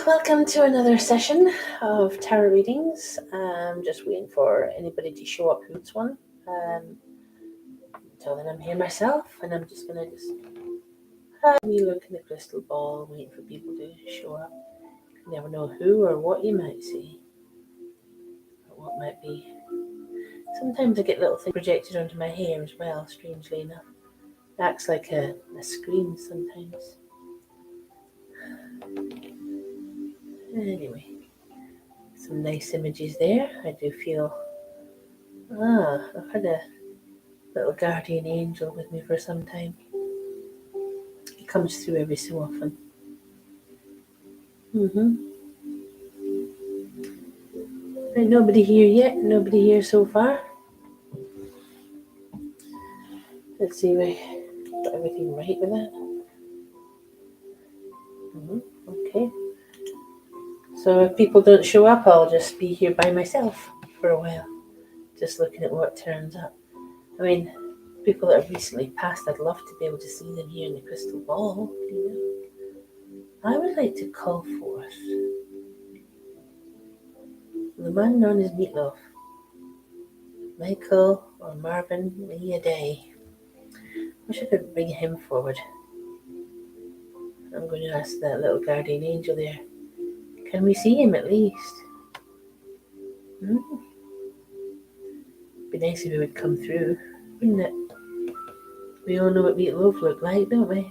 Welcome to another session of tarot readings. I'm just waiting for anybody to show up who wants one. Until then, I'm here myself, and I'm just gonna have a wee look in the crystal ball, waiting for people to show up. You never know who or what you might see, or what might be. Sometimes I get little things projected onto my hair as well. Strangely enough, it acts like a screen sometimes. Anyway, some nice images there. I do feel. I've had a little guardian angel with me for some time. It comes through every so often. Right, nobody here yet. Nobody here so far. Let's see if I got everything right with that. Okay. So if people don't show up, I'll just be here by myself for a while, just looking at what turns up. I mean, people that have recently passed, I'd love to be able to see them here in the crystal ball. I would like to call forth the man known as Meatloaf, Michael or Marvin Lee Day. Wish I could bring him forward. I'm going to ask that little guardian angel there. Can we see him at least? Be nice if he would come through, wouldn't it? We all know what Meatloaf looked like, don't we?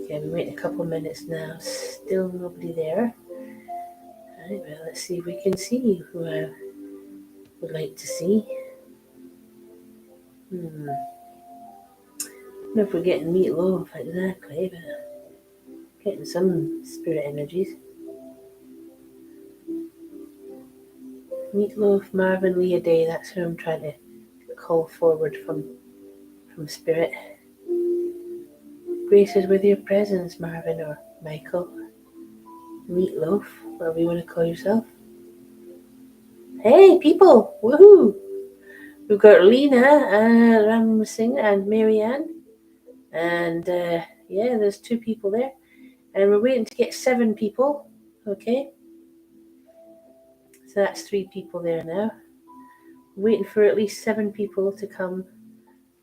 Okay, we wait a couple of minutes now. Still nobody there. Alright, well, let's see if we can see who I would like to see. I don't know if we're getting Meatloaf exactly, but getting some spirit energies. Meatloaf, Marvin Lee Day, that's who I'm trying to call forward from spirit. Graces with your presence, Marvin or Michael. Meatloaf, whatever you want to call yourself. Hey, people! Woohoo! We've got Lena, Ramsing, and Marianne. And there's 2 people there. And we're waiting to get 7 people. Okay. So that's 3 people there now. Waiting for at least 7 people to come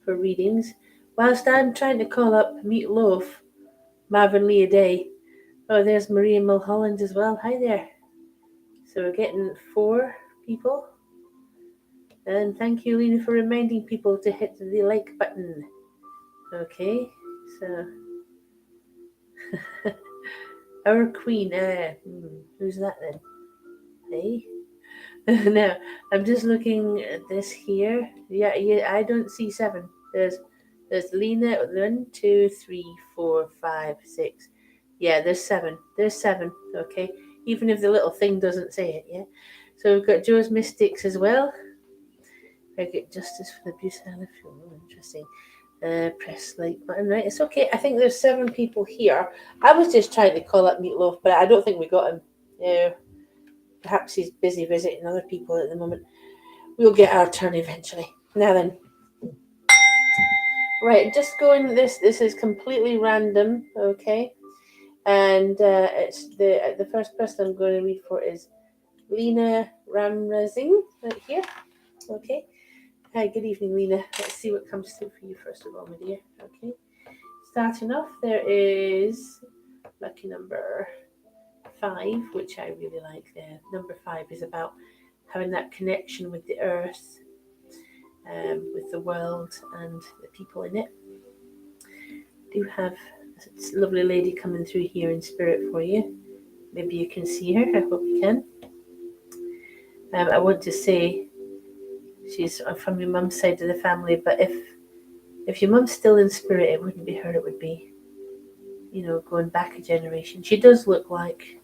for readings. Whilst I'm trying to call up Meatloaf, Marvin Lee Day. Oh, there's Maria Mulholland as well. Hi there. So we're getting 4 people. And thank you, Lena, for reminding people to hit the like button. Okay, so our queen. Who's that then? Hey. Now I'm just looking at this here. Yeah. I don't see 7. There's Lena. 1, 2, 3, 4, 5, 6. Yeah, there's 7. There's 7. Okay, even if the little thing doesn't say it. Yeah. So we've got Joe's Mystics as well. I get justice for the abuse and the fuel. Interesting. Press like button, right? It's okay. I think there's 7 people here. I was just trying to call up Meatloaf, but I don't think we got him. Perhaps he's busy visiting other people at the moment. We'll get our turn eventually. Now then. Right, just going this is completely random, okay? And it's the first person I'm going to read for is Lena Ramrazing right here. Okay. Hi, good evening, Lena. Let's see what comes through for you first of all, my dear. Okay. Starting off, there is lucky number 5, which I really like there. Number 5 is about having that connection with the earth, with the world and the people in it. I do have this lovely lady coming through here in spirit for you. Maybe you can see her. I hope you can. I want to say she's from your mum's side of the family, but if your mum's still in spirit, it wouldn't be her, it would be, going back a generation. She does look like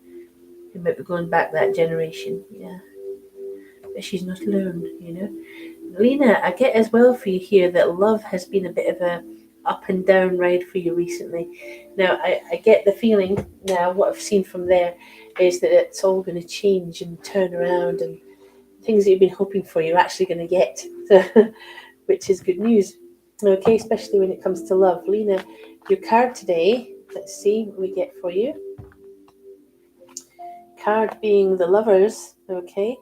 you might be going back that generation, yeah. But she's not alone, Lena, I get as well for you here that love has been a bit of a up and down ride for you recently. Now, I get the feeling now, what I've seen from there is that it's all going to change and turn around, and things that you've been hoping for, you're actually going to get, which is good news. Okay, especially when it comes to love. Lena, your card today, let's see what we get for you. Card being the Lovers, okay.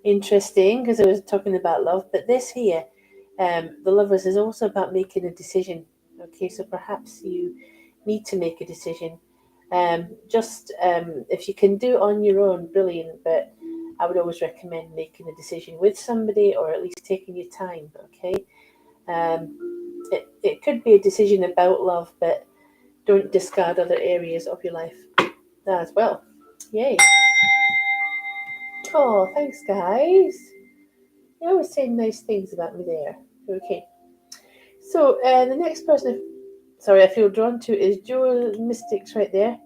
Interesting, because I was talking about love, but this here, the Lovers, is also about making a decision. Okay, so perhaps you need to make a decision. If you can do it on your own, brilliant, but I would always recommend making a decision with somebody or at least taking your time, okay? It could be a decision about love, but don't discard other areas of your life as well. Yay. Oh, thanks, guys. You always say nice things about me there. Okay. So the next person, I feel drawn to is Joe Mystics right there.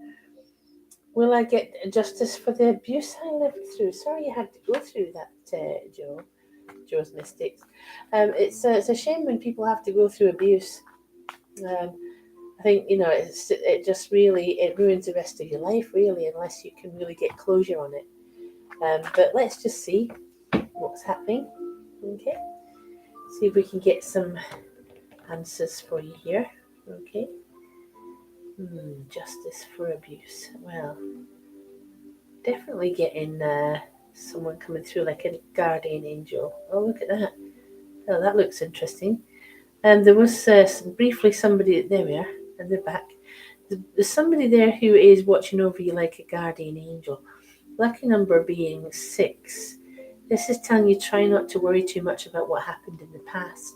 Will I get justice for the abuse I lived through? Sorry you had to go through that, Joe. Joe's Mystics. It's a shame when people have to go through abuse. I think it just really it ruins the rest of your life, really, unless you can really get closure on it. But let's just see what's happening. Okay. See if we can get some answers for you here. Okay. Justice for abuse. Well, definitely getting someone coming through like a guardian angel. Oh, look at that. Oh, that looks interesting. And there was briefly somebody. There we are, and they're back. There's somebody there who is watching over you like a guardian angel. Lucky number being 6. This is telling you try not to worry too much about what happened in the past.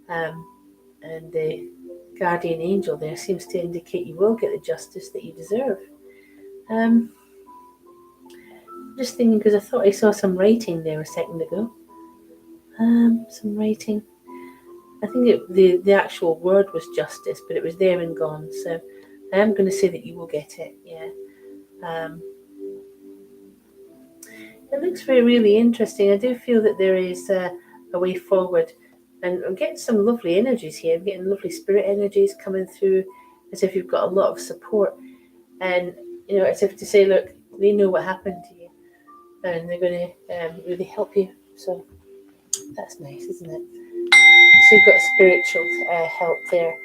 And the guardian angel there seems to indicate you will get the justice that you deserve. Just thinking because I thought I saw some writing there a second ago. Some writing. I think the actual word was justice, but it was there and gone. So I am going to say that you will get it. Yeah. It looks really interesting. I do feel that there is a way forward. And I'm getting some lovely energies here. I'm getting lovely spirit energies coming through as if you've got a lot of support. And, as if to say, look, they know what happened to you. And they're going to really help you. So that's nice, isn't it? So you've got spiritual help there.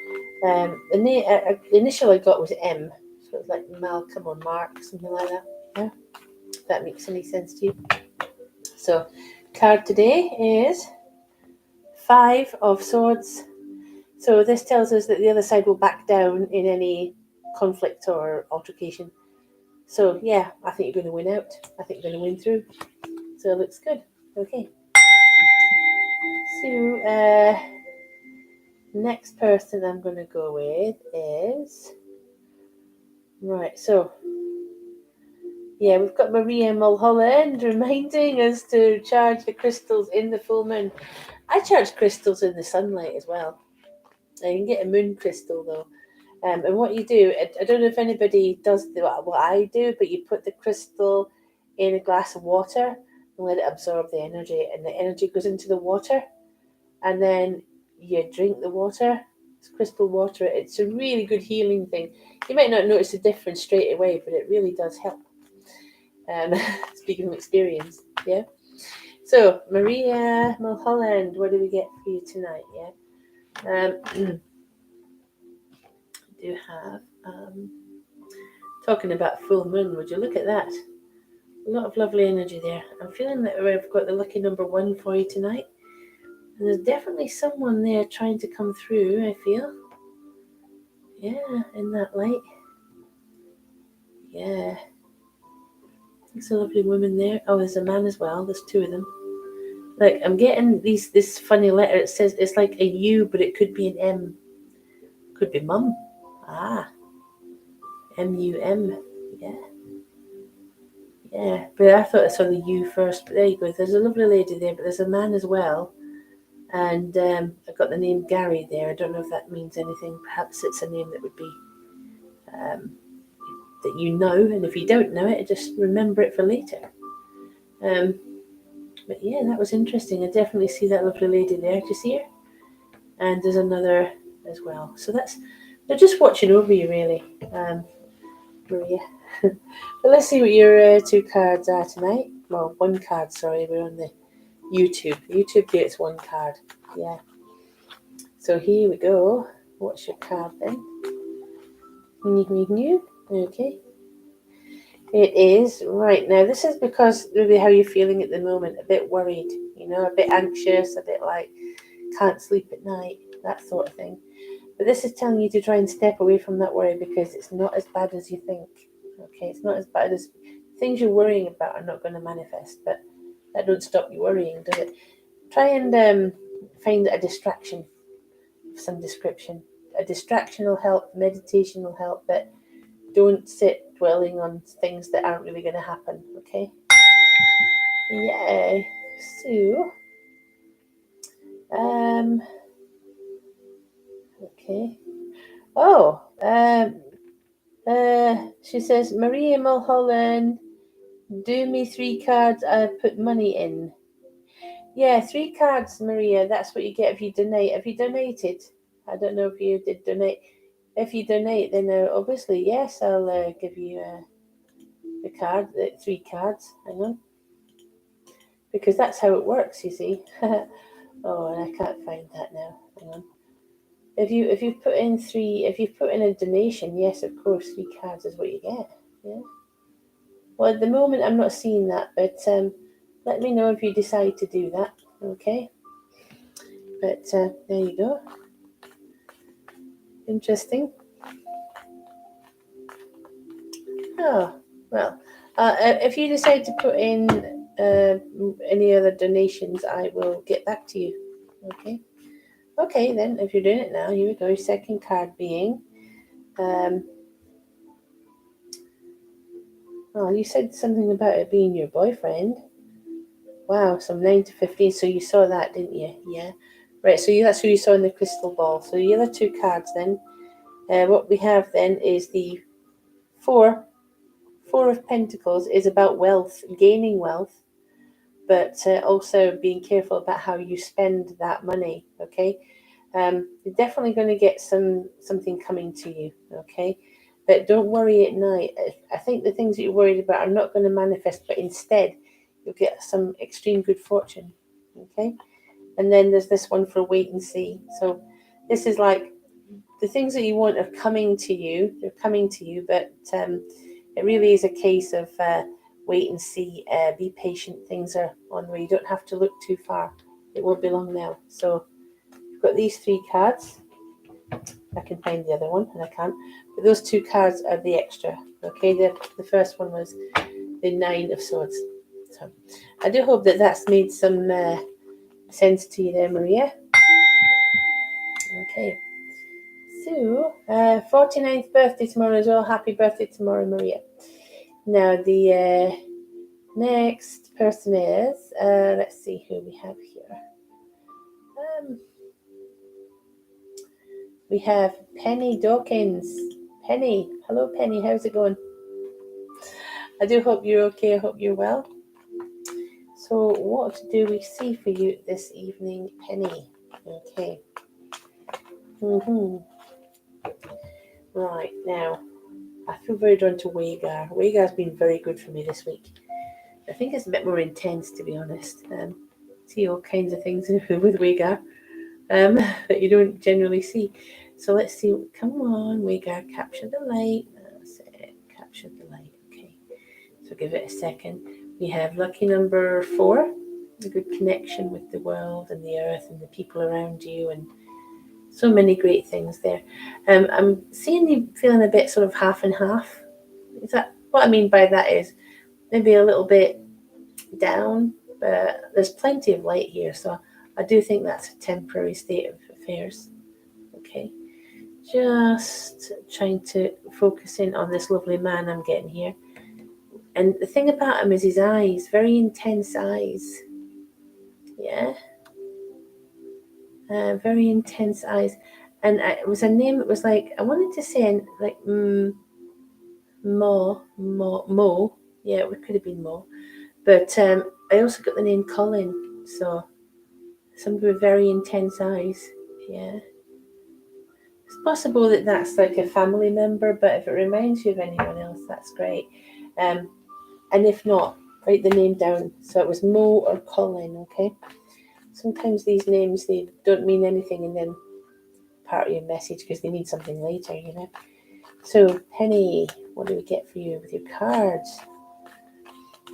The initial I got was M. So it's like Malcolm or Mark, something like that. Yeah, if that makes any sense to you. So, card today is 5 of Swords. So this tells us that the other side will back down in any conflict or altercation. So yeah, I think you're going to win out. I think you're going to win through. So it looks good. Okay. So next person I'm going to go with is right. So yeah, we've got Maria Mulholland reminding us to charge the crystals in the full moon. I charge crystals in the sunlight as well. You can get a moon crystal though. And what you do, I don't know if anybody does what I do, but you put the crystal in a glass of water and let it absorb the energy, and the energy goes into the water, and then you drink the water. It's crystal water. It's a really good healing thing. You might not notice the difference straight away, but it really does help. Speaking of experience, yeah. So Maria Mulholland, what do we get for you tonight? Yeah. Do have talking about full moon. Would you look at that? A lot of lovely energy there. I'm feeling that we've got the lucky number 1 for you tonight. And there's definitely someone there trying to come through, I feel. Yeah, in that light. Yeah. There's a lovely woman there. Oh, there's a man as well. There's 2 of them. Like, I'm getting this funny letter. It says it's like a U, but it could be an M. Could be mum. Ah. M-U-M. Yeah. Yeah, but I thought I saw the U first, but there you go. There's a lovely lady there, but there's a man as well. And I've got the name Gary there. I don't know if that means anything. Perhaps it's a name that would be that you know, and if you don't know it, just remember it for later. But yeah, that was interesting. I definitely see that lovely lady there. Do you see her? And there's another as well. So they're just watching over you, really, Maria. But let's see what your 2 cards are tonight. Well, 1 card, sorry. We're on the YouTube. YouTube gets 1 card. Yeah. So here we go. What's your card then? Okay. It is. Right, now this is because maybe how you're feeling at the moment, a bit worried, a bit anxious, a bit like can't sleep at night, that sort of thing. But this is telling you to try and step away from that worry because it's not as bad as you think. Okay, it's not as bad as things you're worrying about are not going to manifest, but that don't stop you worrying, does it? Try and find a distraction of some description. A distraction will help, meditation will help, but don't sit dwelling on things that aren't really going to happen, okay? Yay. So, okay. Oh, she says, Maria Mulholland, do me 3 cards, I put money in. Yeah, 3 cards, Maria, that's what you get if you donate. Have you donated? I don't know if you did donate. If you donate, then obviously, yes, I'll give you the card, 3 cards. Hang on. Because that's how it works, you see. Oh, and I can't find that now. Hang on. If you've put in a donation, yes, of course, 3 cards is what you get. Yeah. Well, at the moment, I'm not seeing that, but let me know if you decide to do that. Okay. But there you go. Interesting. Oh, well. If you decide to put in any other donations, I will get back to you. Okay. Okay, then, if you're doing it now, here we go. Your second card being, oh, you said something about it being your boyfriend. Wow, so 9 to 15, so you saw that, didn't you? Yeah. Right, so that's who you saw in the crystal ball. So the other 2 cards then, what we have then is the Four of Pentacles is about wealth, gaining wealth, but also being careful about how you spend that money, okay? You're definitely going to get something coming to you, okay? But don't worry at night. I think the things that you're worried about are not going to manifest, but instead you'll get some extreme good fortune, okay? And then there's this one for wait and see. So this is like the things that you want are coming to you. They're coming to you, but it really is a case of wait and see. Be patient. Things are on the way. You don't have to look too far. It won't be long now. So you've got these 3 cards. I can find the other one, and I can't. But those 2 cards are the extra. Okay, the first one was the 9 of Swords. So I do hope that that's made some sense to you there, Maria. Okay. So, 49th birthday tomorrow as well. Happy birthday tomorrow, Maria. Now, the next person is, let's see who we have here. We have Penny Dawkins. Penny. Hello, Penny. How's it going? I do hope you're okay. I hope you're well. So, what do we see for you this evening, Penny? Okay. Right, now, I feel very drawn to Wagar. Wagar's been very good for me this week. I think it's a bit more intense, to be honest. See all kinds of things with Wagar that you don't generally see. So let's see. Come on, Wagar, capture the light. That's it. Capture the light. Okay. So give it a second. We have lucky number 4. A good connection with the world and the earth and the people around you, and so many great things there. I'm seeing you feeling a bit sort of half and half. Is that what I mean by that? Is maybe a little bit down, but there's plenty of light here, so I do think that's a temporary state of affairs. Okay, just trying to focus in on this lovely man I'm getting here. And the thing about him is his eyes, very intense eyes. Yeah. Very intense eyes. And it was a name, it was like, I wanted to say like Mo. Yeah, it could have been Mo. But I also got the name Colin. So somebody with very intense eyes. Yeah. It's possible that that's like a family member, but if it reminds you of anyone else, that's great. And if not, write the name down. So it was Mo or Colin, okay? Sometimes these names, they don't mean anything, and then part of your message because they need something later, you know. So, Penny, what do we get for you with your cards?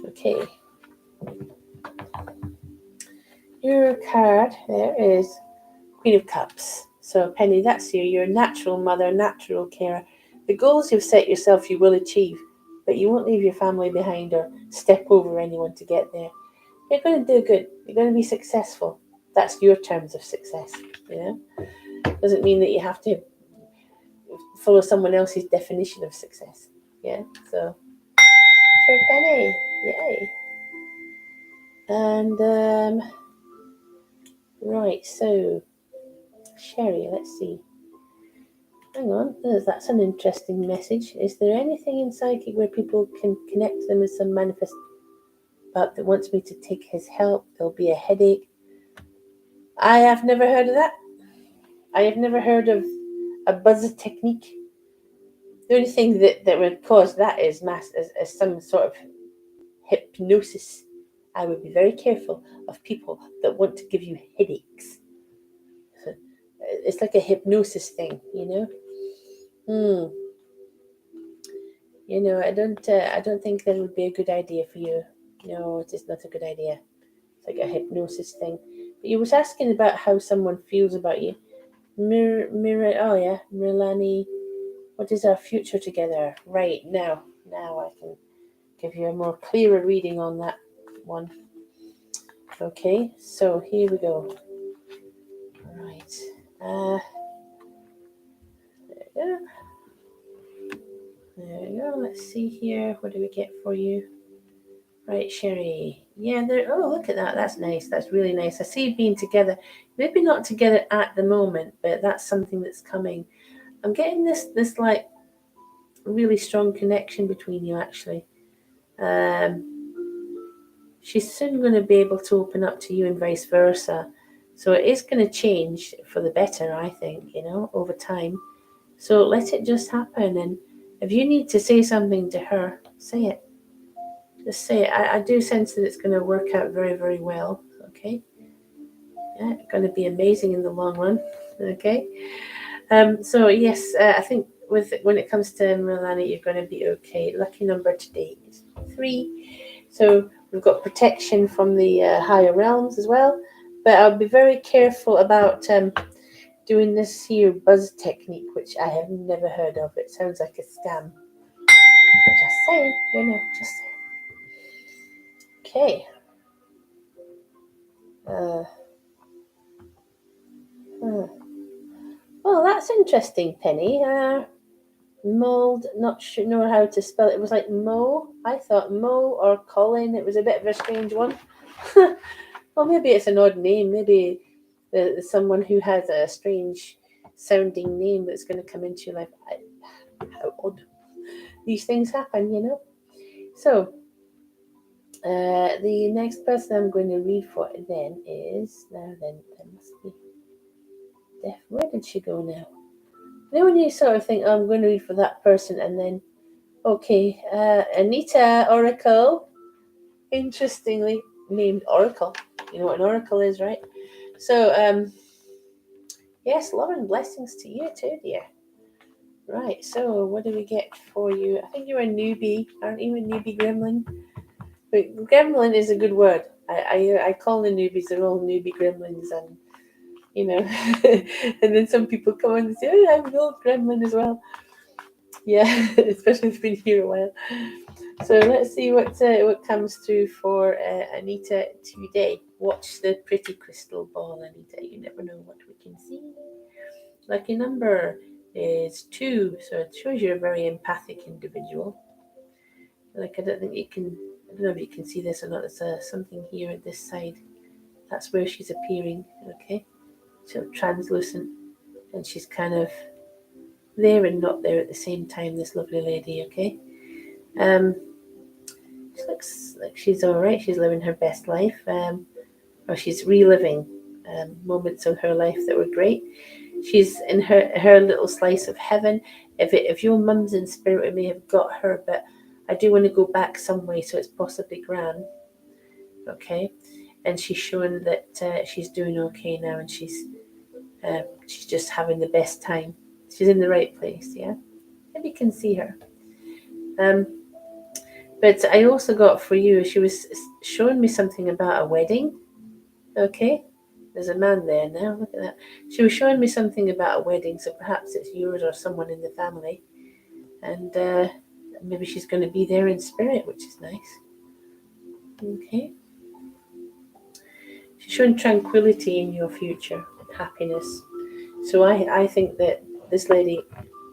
Okay. Your card there is Queen of Cups. So, Penny, that's you. You're a natural mother, natural carer. The goals you've set yourself you will achieve, but you won't leave your family behind or step over anyone to get there. You're going to do good. You're going to be successful. That's your terms of success, you know. Doesn't mean that you have to follow someone else's definition of success. Yeah, so for Penny, yay. And right, so Sherry, let's see. Hang on, that's an interesting message. Is there anything in psychic where people can connect them with some manifest but that wants me to take his help? There'll be a headache. I have never heard of that. I have never heard of a buzzer technique. The only thing that would cause that is some sort of hypnosis. I would be very careful of people that want to give you headaches. It's like a hypnosis thing, you know. You know, I don't think that would be a good idea for you. No, it is not a good idea. It's like a hypnosis thing. But you was asking about how someone feels about you. Milani, what is our future together? Right, now I can give you a more clearer reading on that one. Okay, so here we go. Right. There we go. There we go. Let's see here. What do we get for you? Right, Sherry. Yeah, there. Oh, look at that. That's nice. That's really nice. I see you being together. Maybe not together at the moment, but that's something that's coming. I'm getting this like really strong connection between you. Actually, she's soon going to be able to open up to you and vice versa. So it is going to change for the better, I think. You know, over time. So let it just happen. And if you need to say something to her, say it. Just say it. I do sense that it's going to work out very, very well. Okay. Yeah, it's going to be amazing in the long run. Okay. So yes, I think when it comes to Milani, you're going to be okay. Lucky number today is 3. So we've got protection from the higher realms as well. But I'll be very careful about doing this here buzz technique, which I have never heard of. It sounds like a scam. Just saying, you know, just saying. Okay. Well, that's interesting, Penny. Mold, not sure know how to spell it. It was like Mo. I thought Mo or Colin. It was a bit of a strange one. Well, maybe it's an odd name. Maybe someone who has a strange sounding name that's going to come into your life. How odd. These things happen, you know. So, the next person I'm going to read for then is there must be. Where did she go now? You know when you sort of think, oh, I'm going to read for that person, and then, okay, Anita Oracle, interestingly named Oracle. You know what an oracle is, right? So, yes, love and blessings to you too, dear. Right, so what do we get for you? I think you're a newbie, aren't you? A newbie gremlin? But gremlin is a good word. I call the newbies, they're all newbie gremlins, and you know, and then some people come in and say, oh, I'm an old gremlin as well. Yeah, especially if it's been here a while. So let's see what comes through for Anita today. Watch the pretty crystal ball, Anita. You never know what we can see. Lucky number is 2, so it shows you're a very empathic individual. Like I don't know if you can see this or not. There's something here at this side. That's where she's appearing. Okay, so translucent, and she's kind of there and not there at the same time. This lovely lady. Okay, she looks like she's all right. She's living her best life, or she's reliving moments of her life that were great. She's in her little slice of heaven. If your mum's in spirit, we may have got her, but I do want to go back some way, so it's possibly Gran. Okay, and she's showing that she's doing okay now, and she's She's just having the best time. She's in the right place, yeah? Maybe you can see her. But I also got for you, she was showing me something about a wedding. Okay? There's a man there now, look at that. She was showing me something about a wedding, so perhaps it's yours or someone in the family. And maybe she's going to be there in spirit, which is nice. Okay? She's showing tranquility in your future, happiness. So I think that this lady,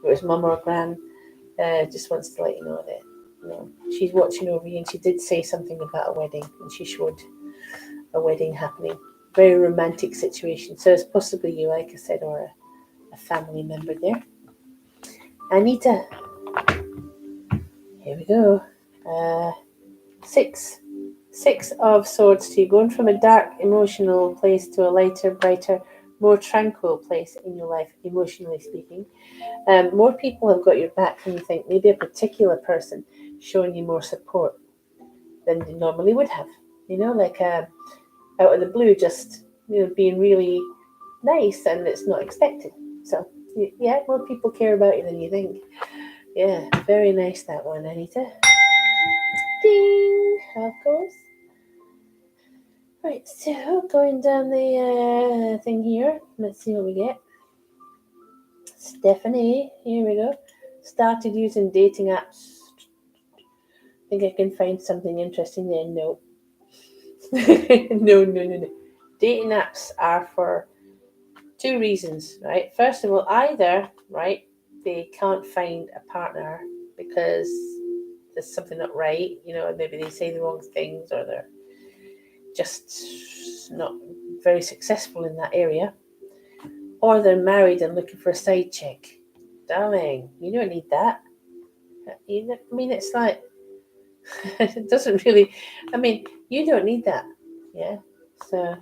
whether it's mum or gran, just wants to let you know that she's watching over you, and she did say something about a wedding, and she showed a wedding happening. Very romantic situation. So it's possibly you, like I said, or a family member there. Anita. Here we go. 6. 6 of Swords to you, going from a dark emotional place to a lighter, brighter, more tranquil place in your life, emotionally speaking. More people have got your back than you think. Maybe a particular person showing you more support than they normally would have. Like out of the blue, just being really nice, and it's not expected. So yeah, more people care about you than you think. Yeah, very nice that one, Anita. Ding, of course. Right, so going down the thing here, let's see what we get. Stephanie, here we go. Started using dating apps. Think I can find something interesting there? No. No. Dating apps are for 2 reasons, right? First of all, either, right, they can't find a partner because there's something not right, maybe they say the wrong things, or they're just not very successful in that area, or they're married and looking for a side chick. Darling, you don't need that. It's like, it doesn't really, you don't need that, yeah? So,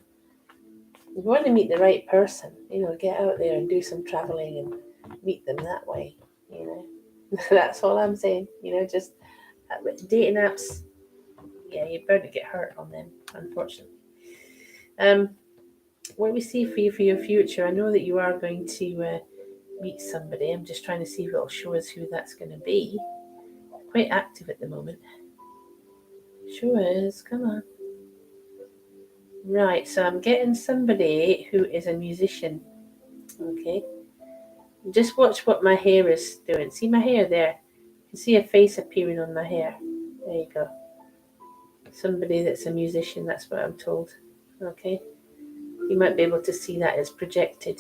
if you want to meet the right person, get out there and do some traveling and meet them that way, That's all I'm saying, just dating apps, yeah, you're bound to get hurt on them, unfortunately. What we see for you for your future, I know that you are going to meet somebody. I'm just trying to see if it'll show us who that's going to be. Quite active at the moment. Show us, come on. Right, so I'm getting somebody who is a musician. Okay. Just watch what my hair is doing. See my hair there? You can see a face appearing on my hair. There you go. Somebody that's a musician, that's what I'm told. Okay. You might be able to see that it's projected.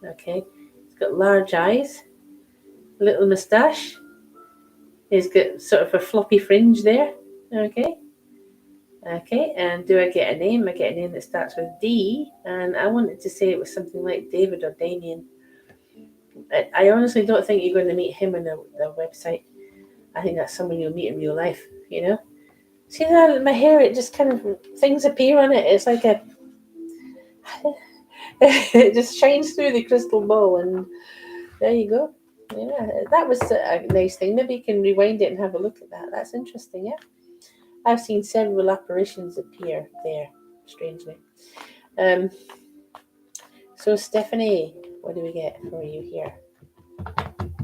Okay. He's got large eyes, a little moustache. He's got sort of a floppy fringe there. Okay. Okay, and do I get a name? I get a name that starts with D, and I wanted to say it was something like David or Damien. I honestly don't think you're going to meet him on the website. I think that's someone you'll meet in real life, See that my hair, it just kind of, things appear on it. It's like it just shines through the crystal ball, and there you go. Yeah, that was a nice thing. Maybe you can rewind it and have a look at that. That's interesting, yeah. I've seen several apparitions appear there, strangely. So Stephanie, what do we get for you here?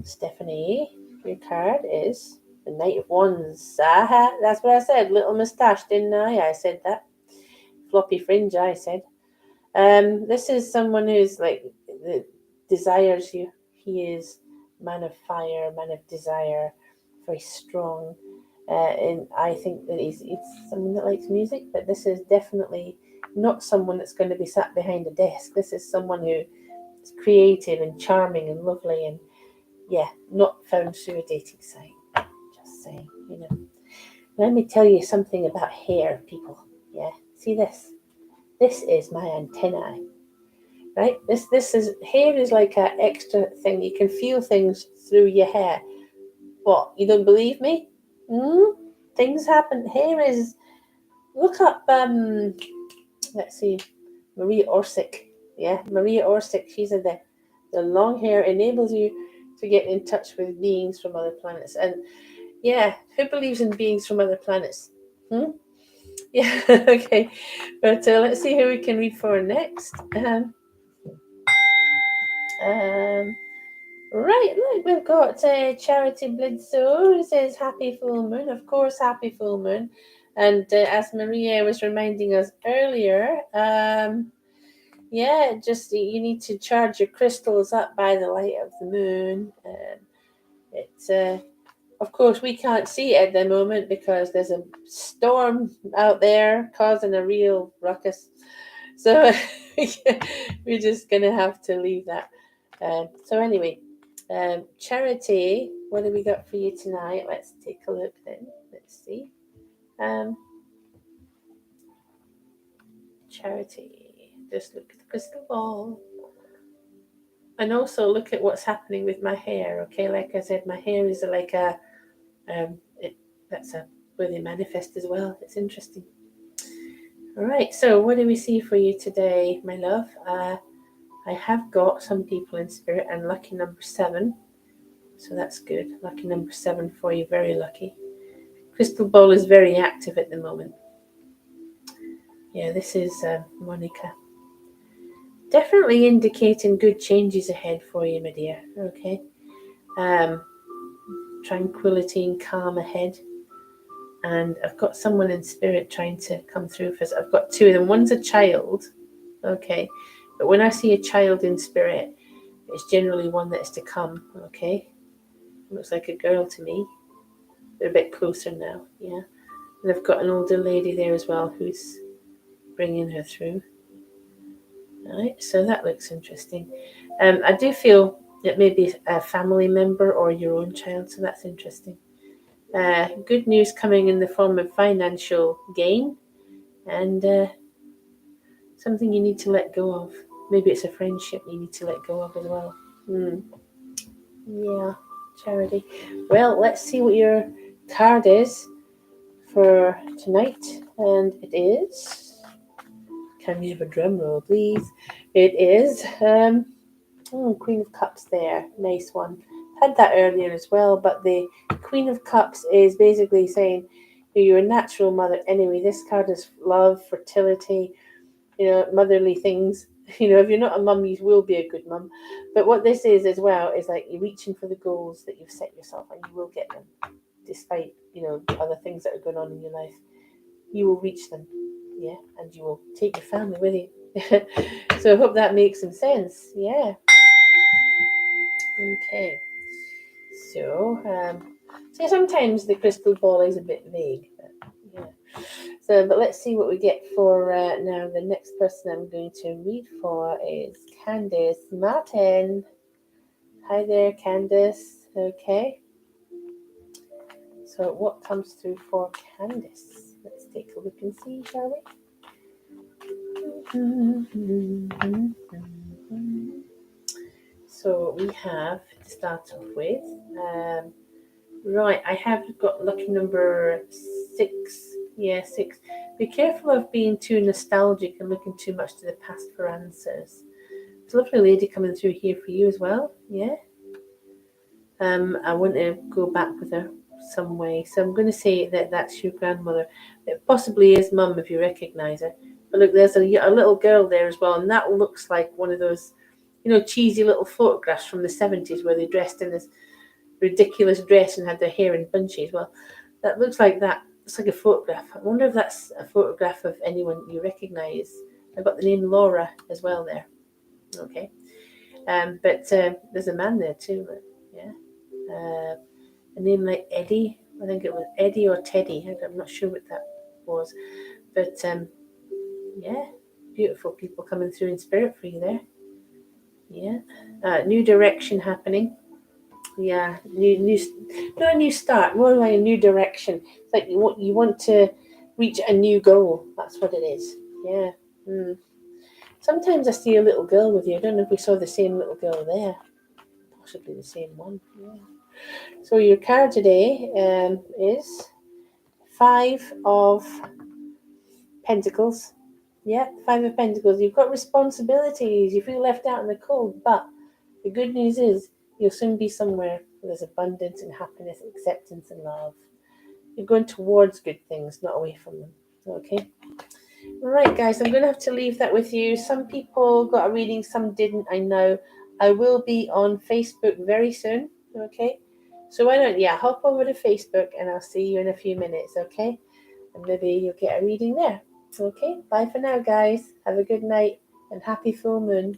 Stephanie, your card is the Knight of Wands. Aha, that's what I said. Little moustache, didn't I? I said that. Floppy fringe, I said. This is someone who's like desires you. He is man of fire, man of desire, very strong. And I think that he's someone that likes music, but this is definitely not someone that's going to be sat behind a desk. This is someone who is creative and charming and lovely, and yeah, not found through a dating site. Just saying, Let me tell you something about hair, people. Yeah, see this? This is my antennae. Right? This is, hair is like an extra thing. You can feel things through your hair. What? You don't believe me? Things happen. Hair is. Look up. Let's see, Maria Orsic. Yeah, Maria Orsic. She said that the long hair enables you to get in touch with beings from other planets. And yeah, who believes in beings from other planets? Yeah. Okay. But let's see who we can read for next. Right, look, we've got Charity Bledsoe who says happy full moon. Of course, happy full moon. And as Maria was reminding us earlier, yeah, just you need to charge your crystals up by the light of the moon. It's of course we can't see it at the moment because there's a storm out there causing a real ruckus. So we're just gonna have to leave that. So anyway, Charity, what have we got for you tonight? Let's take a look then. Let's see. Charity, just look at the crystal ball. And also look at what's happening with my hair, okay? Like I said, my hair is like a, that's a where they manifest as well. It's interesting. All right, so what do we see for you today, my love? I have got some people in spirit and lucky number 7. So that's good. Lucky number 7 for you, very lucky. Crystal ball is very active at the moment. Yeah, this is Monica. Definitely indicating good changes ahead for you, my dear. Okay. Tranquility and calm ahead. And I've got someone in spirit trying to come through for us. I've got 2 of them. One's a child. Okay. But when I see a child in spirit, it's generally one that is to come. Okay. Looks like a girl to me. They're a bit closer now. Yeah. And I've got an older lady there as well who's bringing her through. All right, so that looks interesting. I do feel it may be a family member or your own child, so that's interesting. Good news coming in the form of financial gain and something you need to let go of. Maybe it's a friendship you need to let go of as well. Yeah, Charity. Well, let's see what your card is for tonight. And it is... Can we have a drum roll, please? It is Queen of Cups there. Nice one. Had that earlier as well, but the Queen of Cups is basically saying you're a natural mother anyway. This card is love, fertility, motherly things. If you're not a mum, you will be a good mum. But what this is as well is like you're reaching for the goals that you've set yourself and you will get them. Despite, other things that are going on in your life. You will reach them. Yeah, and you will take your family with you. So I hope that makes some sense. Yeah. Okay. So, sometimes the crystal ball is a bit vague. But, yeah. But let's see what we get for now. The next person I'm going to read for is Candice Martin. Hi there, Candice. Okay. So what comes through for Candice? Let's take a look and see, shall we? So we have to start off with. Right, I have got lucky number 6. Yeah, 6. Be careful of being too nostalgic and looking too much to the past for answers. There's a lovely lady coming through here for you as well. Yeah. I want to go back with her some way. So I'm going to say that that's your grandmother. It possibly is mum if you recognise her. But look, there's a little girl there as well. And that looks like one of those, cheesy little photographs from the 70s where they dressed in this ridiculous dress and had their hair in bunches. Well, that looks like that. It's like a photograph. I wonder if that's a photograph of anyone you recognise. I've got the name Laura as well there. Okay. But there's a man there too. Yeah. A name like Eddie. I think it was Eddie or Teddy. I'm not sure what that was. But yeah, beautiful people coming through in spirit for you there. Yeah. New direction happening. Yeah, not a new start, more like a new direction. It's like you want to reach a new goal. That's what it is. Yeah. Sometimes I see a little girl with you. I don't know if we saw the same little girl there. Possibly the same one. Yeah. So your card today is 5 of Pentacles. Yeah, 5 of Pentacles. You've got responsibilities. You feel left out in the cold, but the good news is you'll soon be somewhere where there's abundance and happiness, acceptance and love. You're going towards good things, not away from them. Okay? Right, guys, I'm going to have to leave that with you. Some people got a reading, some didn't, I know. I will be on Facebook very soon, okay? So why don't, yeah, hop over to Facebook and I'll see you in a few minutes, okay? And maybe you'll get a reading there. Okay, bye for now, guys. Have a good night and happy full moon.